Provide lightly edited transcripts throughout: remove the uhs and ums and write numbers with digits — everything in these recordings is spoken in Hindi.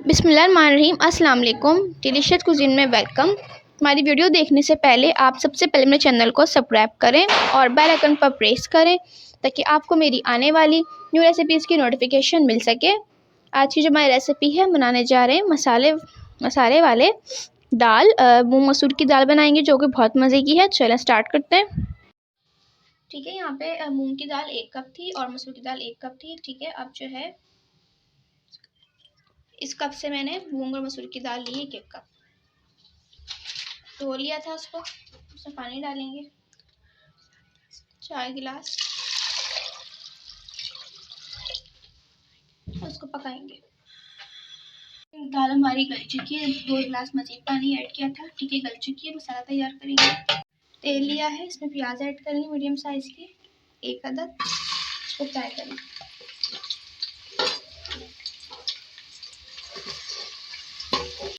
बिस्मिल्लाहिर्रहमानिर्रहीम। अस्सलाम वालेकुम। डिलीशियस कुज़ीन में वेलकम। हमारी वीडियो देखने से पहले आप सबसे पहले मेरे चैनल को सब्सक्राइब करें और बेल आइकन पर प्रेस करें ताकि आपको मेरी आने वाली न्यू रेसिपीज़ की नोटिफिकेशन मिल सके। आज की जो हमारी रेसिपी है, बनाने जा रहे हैं मसाले वाले दाल मूंग मसूर की दाल बनाएंगे जो कि बहुत मज़े की है। चलें स्टार्ट करते हैं। ठीक है, यहाँ पे मूंग की दाल 1 कप थी और मसूर की दाल 1 कप थी। ठीक है, अब जो है इस कप से मैंने मूंग और मसूर की दाल ली 1 कप, धो लिया था उसको। उसमें पानी डालेंगे 4 गिलास, उसको पकाएंगे। दाल हमारी गल चुकी है, 2 गिलास मजीद पानी ऐड किया था। ठीक है, गल चुकी है। मसाला तैयार करेंगे। तेल लिया है, इसमें प्याज ऐड करेंगे मीडियम साइज़ के 1 अदद। इसको फ्राई करेंगे।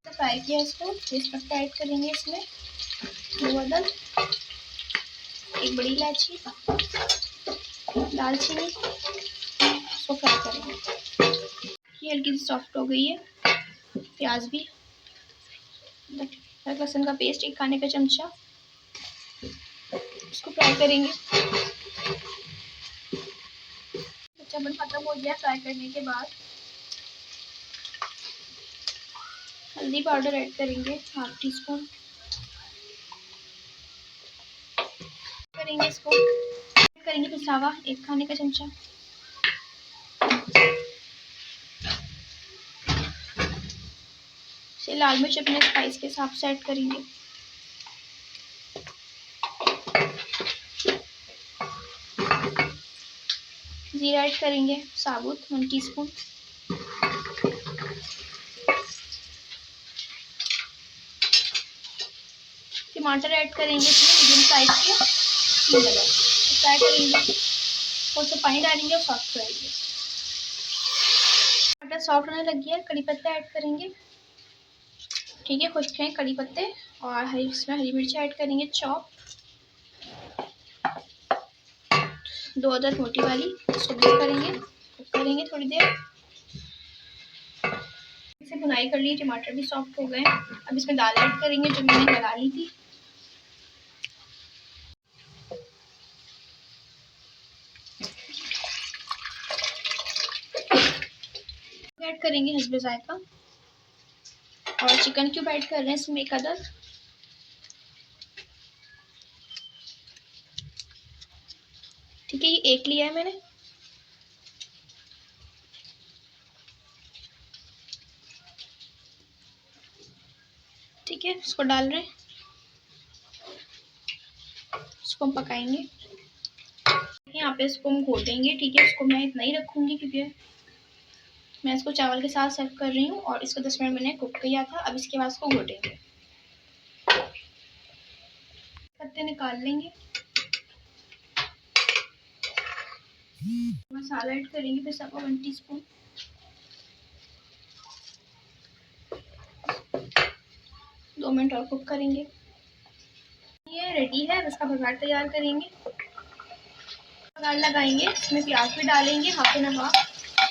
फ्राई किया इसको, तेजपत्ता ऐड करेंगे इसमें 2 अदद, 1 बड़ी इलायची, दालचीनी, इसको फ्राई करेंगे। ये हल्की सी सॉफ्ट हो गई है। प्याज भी, अदरक लहसुन का पेस्ट 1 खाने का चमचा, इसको फ्राई करेंगे। कच्चापन खत्म हो गया फ्राई करने के बाद। हल्दी पाउडर ऐड करेंगे 1/2 टीस्पून करेंगे। इसको ऐड करेंगे पिसा हुआ 1 खाने का चमचा। इसे लाल मिर्च अपने स्पाइस के हिसाब से ऐड करेंगे। जीरा ऐड करेंगे साबुत 1 टीस्पून। टमाटर ऐड करेंगे इसमें मीडियम साइज के 3 अदद। फ्राई करेंगे और उसमें पानी डालेंगे और सॉफ्ट करेंगे। टमाटर सॉफ्ट होने लग गया। कड़ी पत्ता ऐड करेंगे। ठीक है, खुश्क है कड़ी पत्ते। और इसमें हरी मिर्च ऐड करेंगे चॉप 2 अदद मोटी वाली। इसको मिक्स करेंगे, कुक करेंगे थोड़ी देर। इसे भुनाई कर ली, टमाटर भी सॉफ्ट हो गए। अब इसमें दाल ऐड करेंगे जो मैंने गला ली थी। ऐड करेंगे हस्बे जायका और चिकन क्यूब ऐड कर रहे हैं इसमें 1 अदद। ठीक है, ये 1 लिया है मैंने। ठीक है, इसको डाल रहे हैं, इसको हम पकाएंगे। यहाँ पे इसको हम घोटेंगे। ठीक है, इसको मैं इतना ही रखूँगी क्योंकि मैं इसको चावल के साथ सर्व कर रही हूँ और इसको 10 मिनट मैंने कुक किया था। अब इसके बाद इसको घोटेंगे। पत्ते निकाल लेंगे। मसाला ऐड करेंगे पिसा हुआ 1 टीस्पून। दो मिनट और कुक करेंगे। ये रेडी है। इसका बघार तैयार करेंगे। बघार लगाएंगे, इसमें प्याज भी डालेंगे 1/2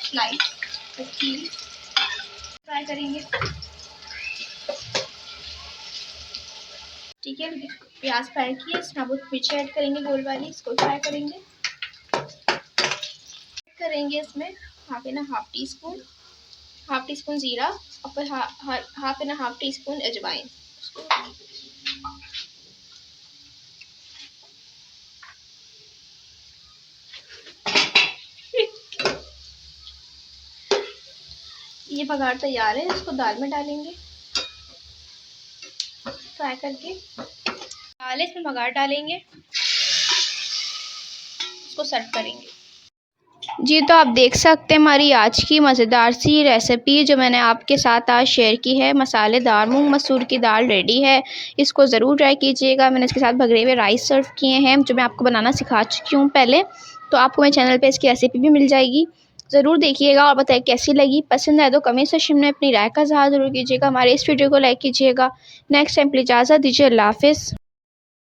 स्लाइस फ्राई करेंगे। ठीक है, प्याज फ्राई किए। इसमें अब मिर्ची ऐड करेंगे गोल वाली, इसको फ्राई करेंगे। करेंगे इसमें 1/2 टीस्पून जीरा और फिर 1/2 टीस्पून अजवाइन। ये बघार तैयार है। इसको दाल में डालेंगे फ्राई करके। दाल इसमें बघार डालेंगे, इसको सर्व करेंगे। जी, तो आप देख सकते हैं हमारी आज की मज़ेदार सी रेसिपी जो मैंने आपके साथ आज शेयर की है। मसालेदार मूंग मसूर की दाल रेडी है। इसको ज़रूर ट्राई कीजिएगा। मैंने इसके साथ भगरे हुए राइस सर्व किए हैं जो मैं आपको बनाना सिखा चुकी हूँ पहले। तो आपको मेरे चैनल पे इसकी रेसिपी भी मिल जाएगी। ज़रूर देखिएगा और बताइए कैसी लगी। पसंद आए तो कमेंट सेक्शन में अपनी राय का इज़हार ज़रूर कीजिएगा। हमारे इस वीडियो को लाइक कीजिएगा। नेक्स्ट टाइम के लिए इजाज़त दीजिए। अल्लाह हाफ़िज़।